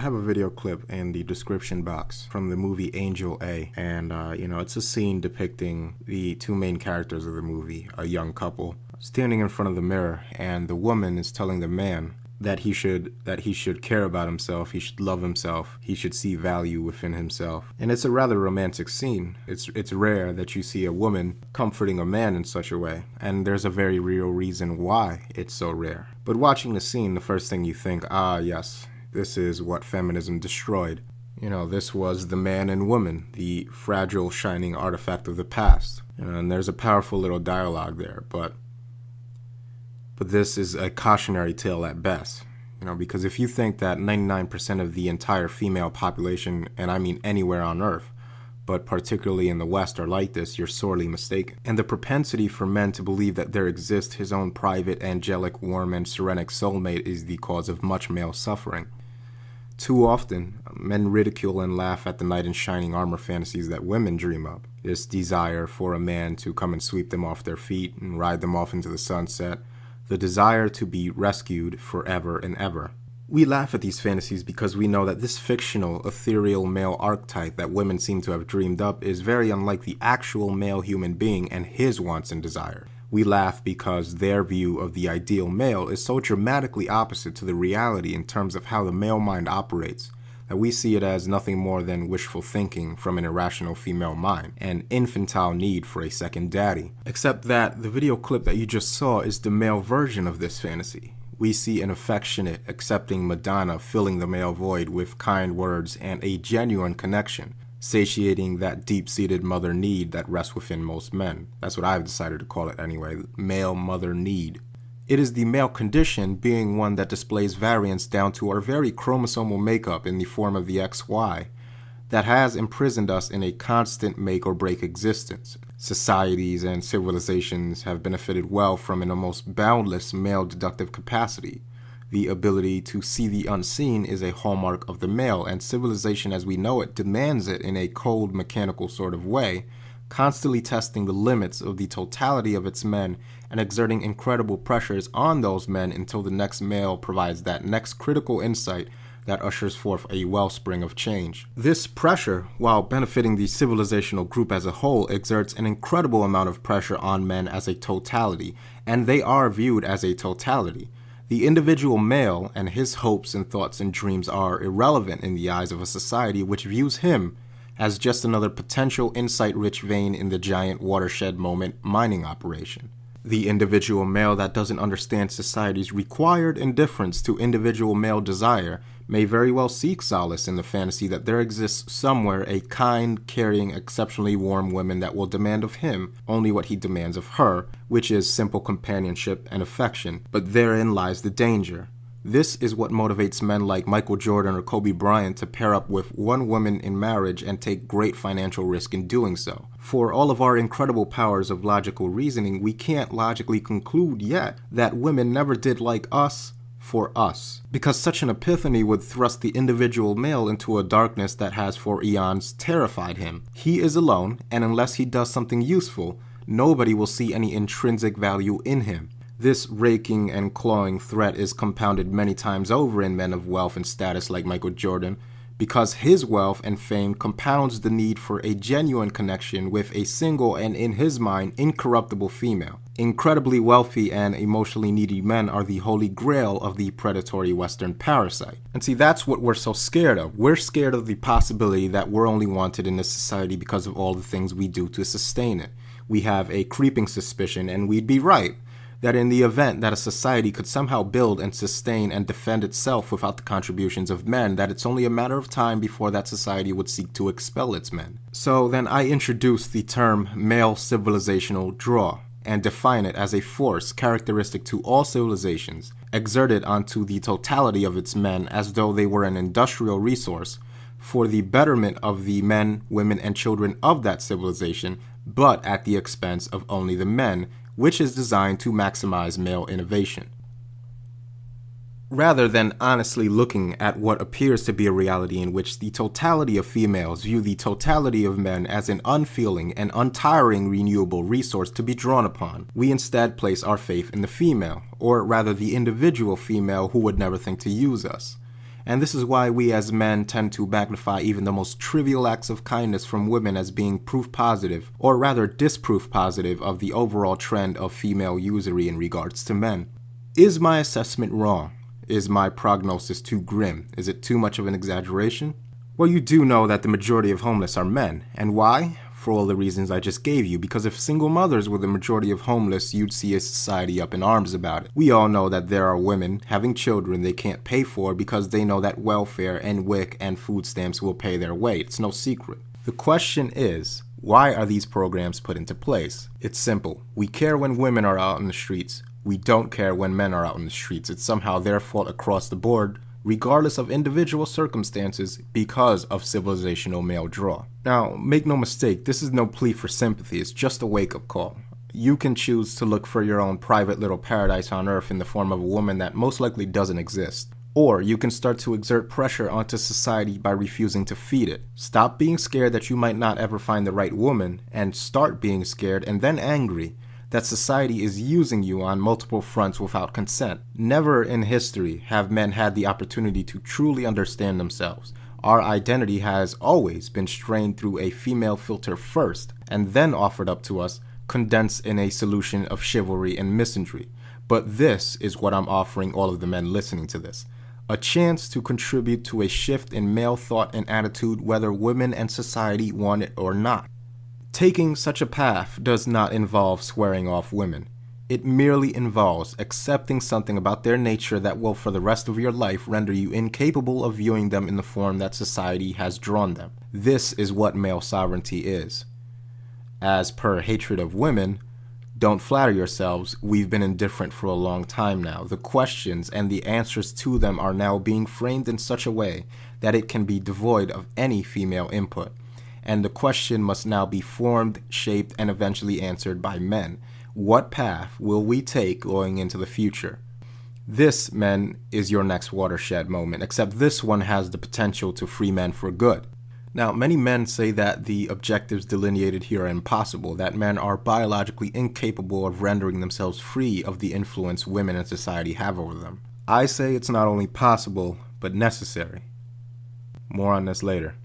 have a video clip in the description box from the movie Angel A, and it's a scene depicting the two main characters of the movie, a young couple, standing in front of the mirror, and the woman is telling the man that he should care about himself, he should love himself, he should see value within himself. And it's a rather romantic scene. It's rare that you see a woman comforting a man in such a way, and there's a very real reason why it's so rare. But watching the scene, the first thing you think, yes, this is what feminism destroyed. This was the man and woman, the fragile, shining artifact of the past. And there's a powerful little dialogue there, but this is a cautionary tale at best, because if you think that 99% of the entire female population, and I mean anywhere on Earth, but particularly in the West, are like this, you're sorely mistaken. And the propensity for men to believe that there exists his own private, angelic, warm, and serenic soulmate is the cause of much male suffering. Too often, men ridicule and laugh at the knight in shining armor fantasies that women dream up. This desire for a man to come and sweep them off their feet and ride them off into the sunset. The desire to be rescued forever and ever. We laugh at these fantasies because we know that this fictional, ethereal male archetype that women seem to have dreamed up is very unlike the actual male human being and his wants and desire. We laugh because their view of the ideal male is so dramatically opposite to the reality in terms of how the male mind operates, that we see it as nothing more than wishful thinking from an irrational female mind, an infantile need for a second daddy. Except that the video clip that you just saw is the male version of this fantasy. We see an affectionate, accepting Madonna filling the male void with kind words and a genuine connection, satiating that deep-seated mother need that rests within most men. That's what I've decided to call it anyway, male mother need. It is the male condition, being one that displays variance down to our very chromosomal makeup in the form of the XY, that has imprisoned us in a constant make-or-break existence. Societies and civilizations have benefited well from an almost boundless male deductive capacity. The ability to see the unseen is a hallmark of the male, and civilization as we know it demands it in a cold, mechanical sort of way, constantly testing the limits of the totality of its men and exerting incredible pressures on those men until the next male provides that next critical insight that ushers forth a wellspring of change. This pressure, while benefiting the civilizational group as a whole, exerts an incredible amount of pressure on men as a totality, and they are viewed as a totality. The individual male and his hopes and thoughts and dreams are irrelevant in the eyes of a society which views him as just another potential insight-rich vein in the giant watershed moment mining operation. The individual male that doesn't understand society's required indifference to individual male desire may very well seek solace in the fantasy that there exists somewhere a kind, caring, exceptionally warm woman that will demand of him only what he demands of her, which is simple companionship and affection. But therein lies the danger. This is what motivates men like Michael Jordan or Kobe Bryant to pair up with one woman in marriage and take great financial risk in doing so. For all of our incredible powers of logical reasoning, we can't logically conclude yet that women never did like us for us, because such an epiphany would thrust the individual male into a darkness that has for eons terrified him. He is alone, and unless he does something useful, nobody will see any intrinsic value in him. This raking and clawing threat is compounded many times over in men of wealth and status like Michael Jordan, because his wealth and fame compounds the need for a genuine connection with a single and, in his mind, incorruptible female. Incredibly wealthy and emotionally needy men are the holy grail of the predatory Western parasite. And see, that's what we're so scared of. We're scared of the possibility that we're only wanted in this society because of all the things we do to sustain it. We have a creeping suspicion, and we'd be right, that in the event that a society could somehow build and sustain and defend itself without the contributions of men, that it's only a matter of time before that society would seek to expel its men. So then I introduce the term male civilizational draw and define it as a force characteristic to all civilizations, exerted onto the totality of its men as though they were an industrial resource for the betterment of the men, women, and children of that civilization, but at the expense of only the men, which is designed to maximize male innovation. Rather than honestly looking at what appears to be a reality in which the totality of females view the totality of men as an unfeeling and untiring renewable resource to be drawn upon, we instead place our faith in the female, or rather the individual female who would never think to use us. And this is why we as men tend to magnify even the most trivial acts of kindness from women as being proof positive, or rather disproof positive, of the overall trend of female usury in regards to men. Is my assessment wrong? Is my prognosis too grim? Is it too much of an exaggeration? Well, you do know that the majority of homeless are men. And why? For all the reasons I just gave you, because if single mothers were the majority of homeless, you'd see a society up in arms about it. We all know that there are women having children they can't pay for because they know that welfare and WIC and food stamps will pay their way. It's no secret. The question is, why are these programs put into place? It's simple. We care when women are out in the streets. We don't care when men are out in the streets. It's somehow their fault across the board, regardless of individual circumstances, because of civilizational male draw. Now, make no mistake, this is no plea for sympathy, it's just a wake-up call. You can choose to look for your own private little paradise on earth in the form of a woman that most likely doesn't exist. Or you can start to exert pressure onto society by refusing to feed it. Stop being scared that you might not ever find the right woman, and start being scared and then angry that society is using you on multiple fronts without consent. Never in history have men had the opportunity to truly understand themselves. Our identity has always been strained through a female filter first, and then offered up to us, condensed in a solution of chivalry and misandry. But this is what I'm offering all of the men listening to this. A chance to contribute to a shift in male thought and attitude, whether women and society want it or not. Taking such a path does not involve swearing off women. It merely involves accepting something about their nature that will for the rest of your life render you incapable of viewing them in the form that society has drawn them. This is what male sovereignty is. As per hatred of women, don't flatter yourselves, we've been indifferent for a long time now. The questions and the answers to them are now being framed in such a way that it can be devoid of any female input. And the question must now be formed, shaped, and eventually answered by men. What path will we take going into the future? This, men, is your next watershed moment, except this one has the potential to free men for good. Now, many men say that the objectives delineated here are impossible, that men are biologically incapable of rendering themselves free of the influence women in society have over them. I say it's not only possible, but necessary. More on this later.